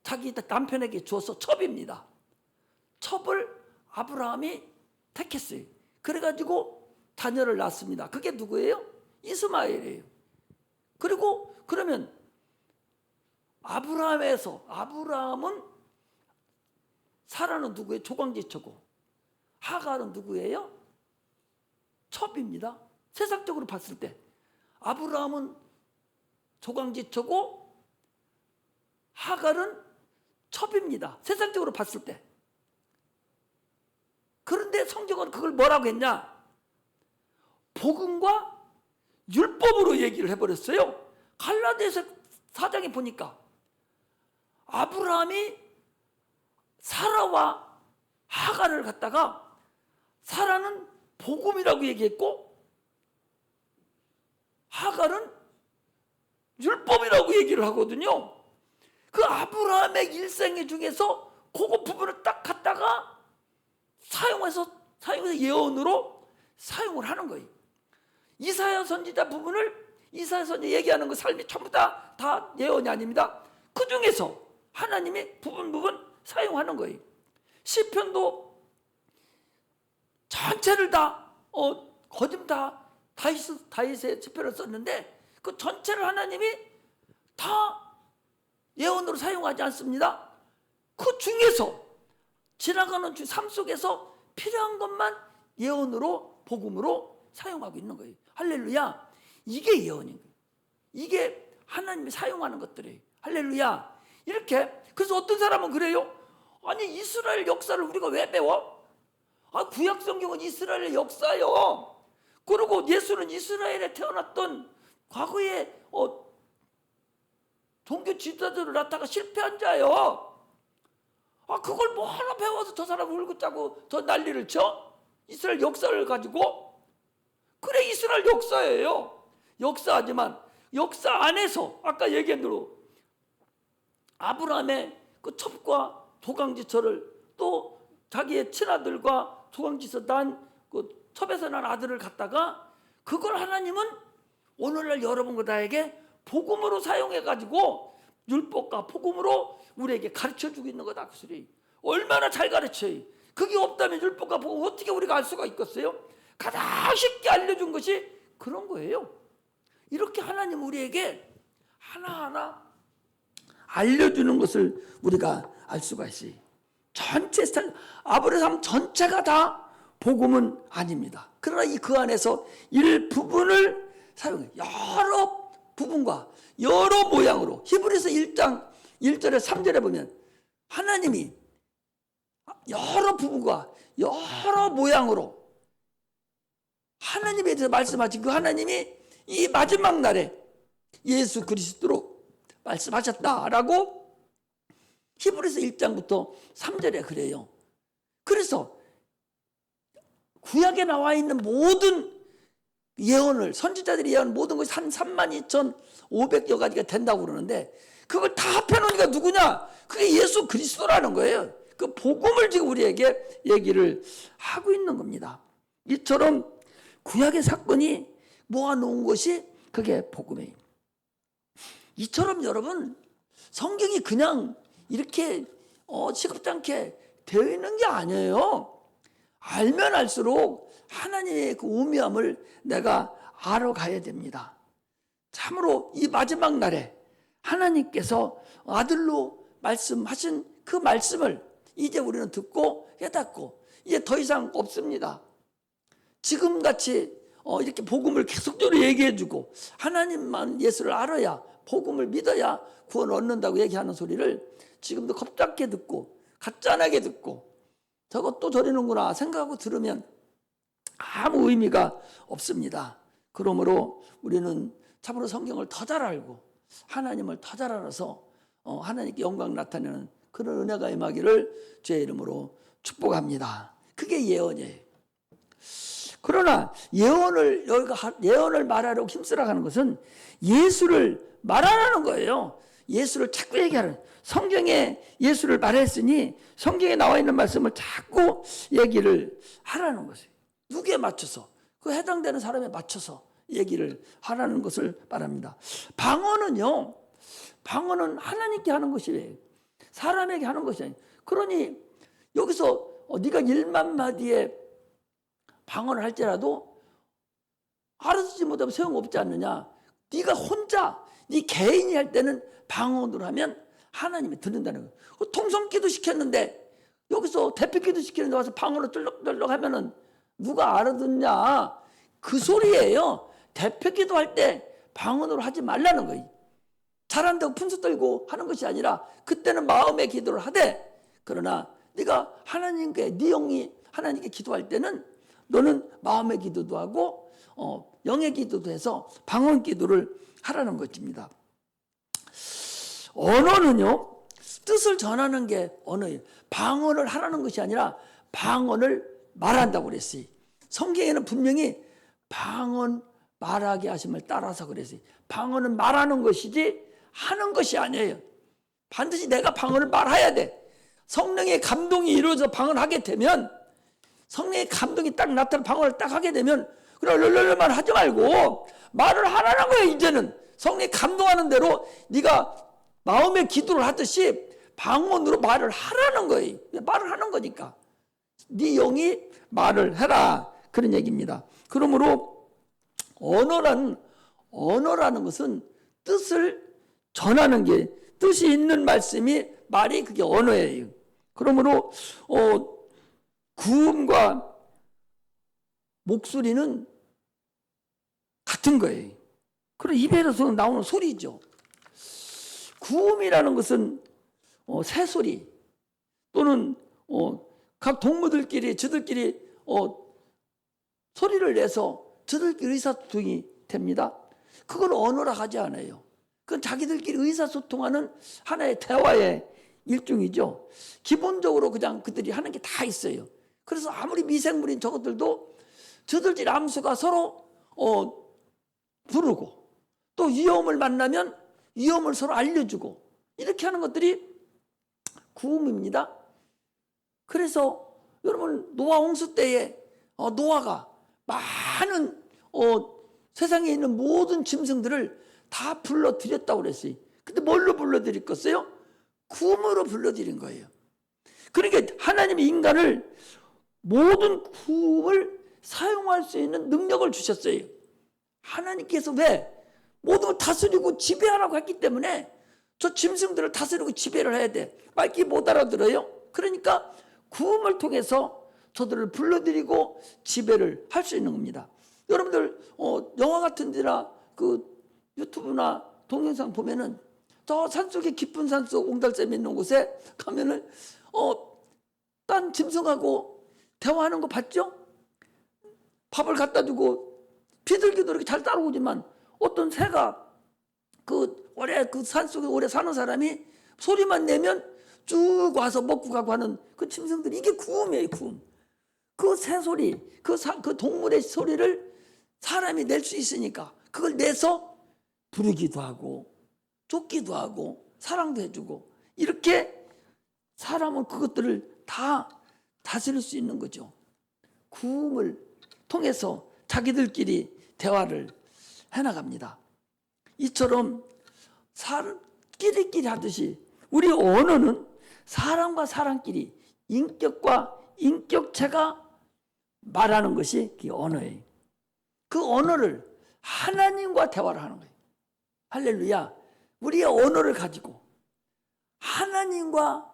자기 남편에게 주어서 첩입니다. 첩을 아브라함이 택했어요. 그래가지고 자녀를 낳습니다. 그게 누구예요? 이스마엘이에요. 그리고 그러면 아브라함은 사라는 누구예요? 조광지처고 하갈은 누구예요? 첩입니다. 세상적으로 봤을 때 아브라함은 조광지처고 하갈은 첩입니다. 세상적으로 봤을 때. 그런데 성경은 그걸 뭐라고 했냐? 복음과 율법으로 얘기를 해버렸어요. 갈라디아서 4장에 보니까 아브라함이 사라와 하갈을 갖다가 사라는 복음이라고 얘기했고 하갈은 율법이라고 얘기를 하거든요. 그 아브라함의 일생 중에서 그거 부분을 딱 갖다가 사용해서 예언으로 사용을 하는 거예요. 이사야 선지자 부분을 이사야 선지 얘기하는 그 삶이 전부 다 예언이 아닙니다. 그 중에서 하나님이 부분 사용하는 거예요. 시편도 전체를 다 거짓 다 다윗의 시편을 썼는데 그 전체를 하나님이 다 예언으로 사용하지 않습니다. 그 중에서 지나가는 삶 속에서 필요한 것만 예언으로 복음으로 사용하고 있는 거예요. 할렐루야. 이게 예언인 거예요. 이게 하나님이 사용하는 것들이에요. 할렐루야. 이렇게 그래서 어떤 사람은 그래요. 아니 이스라엘 역사를 우리가 왜 배워? 구약 성경은 이스라엘의 역사요. 그리고 예수는 이스라엘에 태어났던 과거의 종교 지도자들을 갖다가 실패한 자요. 그걸 뭐 하나 배워서 저 사람 울고 짜고 저 난리를 쳐? 이스라엘 역사를 가지고? 그래 이스라엘 역사예요. 역사하지만 역사 안에서 아까 얘기한 대로 아브라함의 그 첩과 도강지처를 또 자기의 친아들과 도강지에서 난 그 첩에서 난 아들을 갖다가 그걸 하나님은 오늘날 여러분과 나에게 복음으로 사용해가지고 율법과 복음으로 우리에게 가르쳐주고 있는 거다. 그 소리 얼마나 잘 가르쳐요. 그게 없다면 율법과 복음 어떻게 우리가 알 수가 있겠어요? 가장 쉽게 알려준 것이 그런 거예요. 이렇게 하나님 우리에게 하나하나 알려주는 것을 우리가 알 수가 있어요. 전체 아브라함 전체가 다 복음은 아닙니다. 그러나 그 안에서 일부분을 사용해 여러 부분과 여러 모양으로 히브리서 1장 1절에 3절에 보면 하나님이 여러 부분과 여러 모양으로 하나님에 대해서 말씀하신 그 하나님이 이 마지막 날에 예수 그리스도로 말씀하셨다라고 히브리서 1장부터 3절에 그래요. 그래서 구약에 나와 있는 모든 예언을 선지자들이 예언한 모든 것이 한 32,500여 가지가 된다고 그러는데 그걸 다 합해놓으니까 누구냐? 그게 예수 그리스도라는 거예요. 그 복음을 지금 우리에게 얘기를 하고 있는 겁니다. 이처럼 구약의 사건이 모아놓은 것이 그게 복음이에요. 이처럼 여러분 성경이 그냥 이렇게 시급찮게 되어 있는 게 아니에요. 알면 알수록 하나님의 그 오묘함을 내가 알아가야 됩니다. 참으로 이 마지막 날에 하나님께서 아들로 말씀하신 그 말씀을 이제 우리는 듣고 깨닫고 이제 더 이상 없습니다. 지금같이 이렇게 복음을 계속적으로 얘기해주고 하나님만 예수를 알아야 복음을 믿어야 구원 얻는다고 얘기하는 소리를 지금도 겁잡게 듣고 가짠하게 듣고 저것도 저리는구나 생각하고 들으면 아무 의미가 없습니다. 그러므로 우리는 참으로 성경을 더 잘 알고 하나님을 더 잘 알아서 하나님께 영광 나타내는 그런 은혜가 임하기를 주의 이름으로 축복합니다. 그게 예언이에요. 그러나 예언을 말하려고 힘쓰라 하는 것은 예수를 말하라는 거예요. 예수를 자꾸 얘기하는 성경에 예수를 말했으니 성경에 나와 있는 말씀을 자꾸 얘기를 하라는 것이에요. 누구에 맞춰서 그 해당되는 사람에 맞춰서 얘기를 하라는 것을 말합니다. 방언은요, 방언은 하나님께 하는 것이에요. 사람에게 하는 것이 아니에요. 그러니 여기서 네가 1만 마디의 방언을 할지라도 알아듣지 못하면 소용없지 않느냐. 네가 혼자 네 개인이 할 때는 방언으로 하면 하나님이 듣는다는 거예요. 통성기도 시켰는데 여기서 대표기도 시키는데 와서 방언으로 쩔럭쩔럭 하면은 누가 알아듣냐. 그 소리예요. 대표기도 할 때 방언으로 하지 말라는 거예요. 잘한다고 분수 떨고 하는 것이 아니라 그때는 마음의 기도를 하되 그러나 네가 하나님께 네 영이 하나님께 기도할 때는 너는 마음의 기도도 하고 영의 기도도 해서 방언 기도를 하라는 것입니다. 언어는요 뜻을 전하는 게 언어예요. 방언을 하라는 것이 아니라 방언을 말한다고 그랬어요. 성경에는 분명히 방언 말하게 하심을 따라서 그랬어요. 방언은 말하는 것이지 하는 것이 아니에요. 반드시 내가 방언을 말해야 돼. 성령의 감동이 이루어져 방언하게 되면, 성령의 감동이 딱 나타나 방언을 딱 하게 되면 그냥 럴럴럴만 하지 말고 말을 하라는 거예요. 이제는 성령이 감동하는 대로 네가 마음의 기도를 하듯이 방언으로 말을 하라는 거예요. 말을 하는 거니까 네 영이 말을 해라, 그런 얘기입니다. 그러므로 언어라는 것은 뜻을 전하는 게, 뜻이 있는 말씀이, 말이 그게 언어예요. 그러므로 구음과 목소리는 같은 거예요. 그리고 입에서 나오는 소리죠. 구음이라는 것은 새소리 또는 각 동물들끼리 저들끼리 소리를 내서 저들끼리 의사소통이 됩니다. 그걸 언어라 하지 않아요. 그건 자기들끼리 의사소통하는 하나의 대화의 일종이죠. 기본적으로 그냥 그들이 하는 게 다 있어요. 그래서 아무리 미생물인 저것들도 저들끼리 암수가 서로 부르고, 또 위험을 만나면 위험을 서로 알려주고, 이렇게 하는 것들이 구음입니다. 그래서 여러분, 노아 홍수 때에 노아가 많은 세상에 있는 모든 짐승들을 다 불러들였다고 그랬어요. 근데 뭘로 불러들였겠어요? 구음으로 불러들인 거예요. 그러니까 하나님이 인간을 모든 구음을 사용할 수 있는 능력을 주셨어요. 하나님께서 왜? 모든 걸 다스리고 지배하라고 했기 때문에 저 짐승들을 다스리고 지배를 해야 돼. 말귀 못 알아들어요? 그러니까 구음을 통해서 저들을 불러들이고 지배를 할 수 있는 겁니다. 여러분들 영화 같은 데나 그 유튜브나 동영상 보면은 저 산속에, 깊은 산속 옹달샘 있는 곳에 가면은 딴 짐승하고 대화하는 거 봤죠? 밥을 갖다 주고 비둘기도 이렇게 잘 따라오지만 어떤 새가 그 산속에 오래 사는 사람이 소리만 내면 쭉 와서 먹고 가고 하는 그 짐승들이, 이게 구음이에요, 구음. 그 새소리, 그 동물의 소리를 사람이 낼 수 있으니까 그걸 내서 부르기도 하고 쫓기도 하고 사랑도 해주고, 이렇게 사람은 그것들을 다 다스릴 수 있는 거죠. 구음을 통해서 자기들끼리 대화를 해나갑니다. 이처럼 끼리끼리 하듯이 우리 언어는 사람과 사람끼리, 인격과 인격체가 말하는 것이 그 언어예요. 그 언어를 하나님과 대화를 하는 거예요. 할렐루야. 우리의 언어를 가지고 하나님과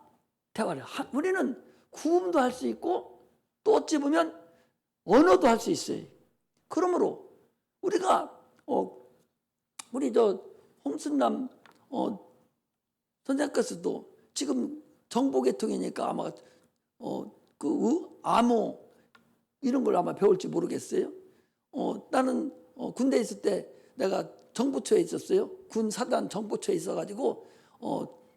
대화를, 우리는 구음도 할 수 있고 또 어찌 보면 언어도 할 수 있어요. 그러므로 우리가 우리 홍순남 선생님께서도 지금 정보계통이니까 아마 암호 이런 걸 아마 배울지 모르겠어요. 나는 군대에 있을 때 내가 정보처에 있었어요. 군 사단 정보처에 있어가지고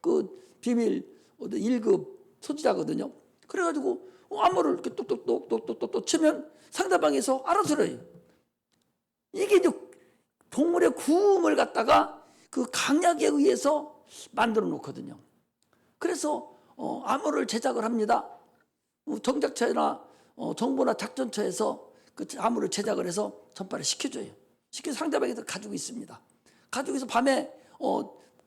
그 비밀 1급 소지자거든요. 그래가지고 암호를 이렇게 똑똑똑똑똑똑 치면 상대방에서 알아들어요. 이게 이제 동물의 구음을 갖다가 그 강약에 의해서 만들어 놓거든요. 그래서 암호를 제작을 합니다. 정작처나 정보나 작전처에서 그 암호를 제작을 해서 전파를 시켜줘요. 시켜서 상대방에서 가지고 있습니다. 가지고 있어 밤에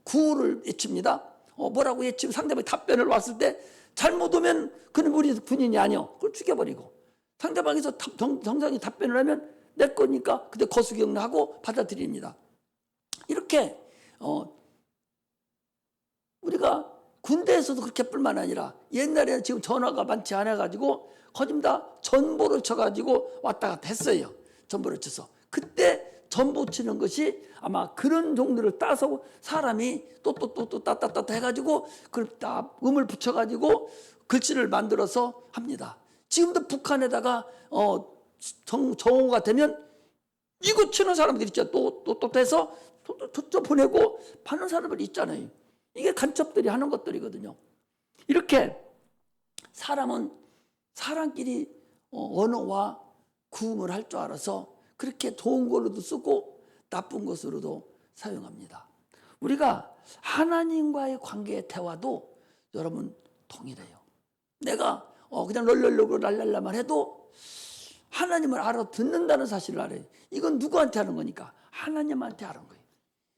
구호를 외칩니다. 뭐라고 외치면 상대방이 답변을 왔을 때 잘못 오면 그는 우리 군인이 아니요, 그걸 죽여버리고, 상대방에서 정상이 답변을 하면 내 거니까 그때 거수경례하고 받아들입니다. 이렇게 우리가 군대에서도 그렇게뿐만 아니라 옛날에는 지금 전화가 많지 않아가지고 거짓 다 전보를 쳐가지고 왔다 갔다 했어요. 전보를 쳐서. 그때 전보 치는 것이 아마 그런 종류를 따서 사람이 또 따따따 해가지고 그걸 다 음을 붙여가지고 글씨를 만들어서 합니다. 지금도 북한에다가 정오가 되면 이거 치는 사람들이 있죠. 또 해서 또 보내고 파는 사람들 있잖아요. 이게 간첩들이 하는 것들이거든요. 이렇게 사람은 사람끼리 언어와 구음을 할 줄 알아서 그렇게 좋은 걸로도 쓰고 나쁜 것으로도 사용합니다. 우리가 하나님과의 관계의 대화도 여러분 동일해요. 내가 그냥 럴럴러고 랄랄라만 해도 하나님을 알아듣는다는 사실을 알아요. 이건 누구한테 하는 거니까? 하나님한테 하는 거예요.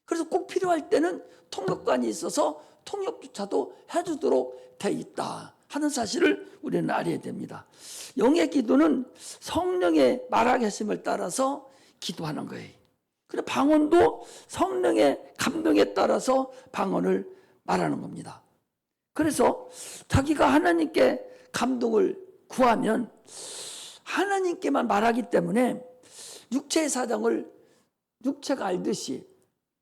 그래서 꼭 필요할 때는 통역관이 있어서 통역조차도 해주도록 돼 있다 하는 사실을 우리는 알아야 됩니다. 영의 기도는 성령의 말하심을 따라서 기도하는 거예요. 그리고 방언도 성령의 감동에 따라서 방언을 말하는 겁니다. 그래서 자기가 하나님께 감동을 구하면 하나님께만 말하기 때문에 육체의 사정을 육체가 알듯이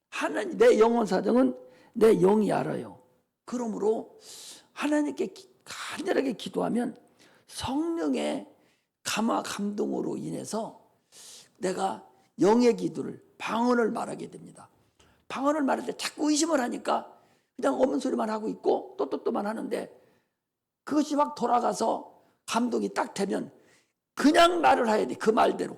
하나님, 내 영혼 사정은 내 영이 알아요. 그러므로 하나님께 간절하게 기도하면 성령의 감화 감동으로 인해서 내가 영의 기도를 방언을 말하게 됩니다. 방언을 말할 때 자꾸 의심을 하니까 그냥 없는 소리만 하고 있고 또또또만 하는데 그것이 막 돌아가서 감동이 딱 되면 그냥 말을 해야 돼. 그 말대로.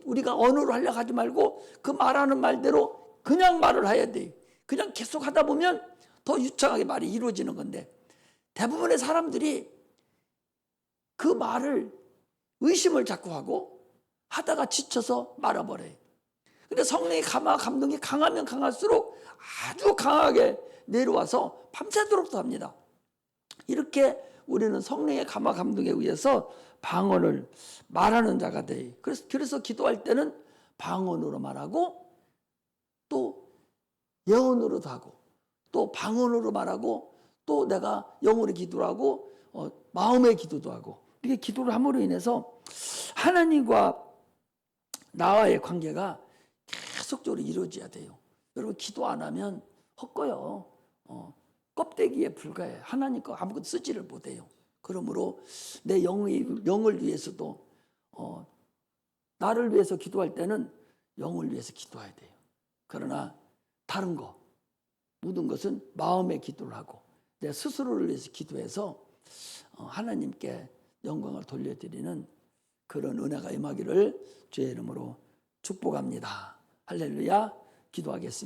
우리가 언어로 하려고 하지 말고 그 말하는 말대로 그냥 말을 해야 돼. 그냥 계속 하다 보면 더 유창하게 말이 이루어지는 건데 대부분의 사람들이 그 말을 의심을 자꾸 하고 하다가 지쳐서 말아버려요. 근데 성령의 감동이 강하면 강할수록 아주 강하게 내려와서 밤새도록도 합니다. 이렇게 우리는 성령의 감동에 의해서 방언을 말하는 자가 돼요. 그래서 기도할 때는 방언으로 말하고 또 예언으로도 하고 또 방언으로 말하고 또 내가 영으로 기도를 하고 마음의 기도도 하고 이렇게 기도를 함으로 인해서 하나님과 나와의 관계가 계속적으로 이루어져야 돼요. 여러분 기도 안 하면 헛거요. 껍데기에 불과해. 하나님 거 아무것도 쓰지를 못해요. 그러므로 내 영을 위해서도 나를 위해서 기도할 때는 영을 위해서 기도해야 돼요. 그러나 다른 거 모든 것은 마음의 기도를 하고 내 스스로를 위해서 기도해서 하나님께 영광을 돌려드리는 그런 은혜가 임하기를 주의 이름으로 축복합니다. 할렐루야. 기도하겠습니다.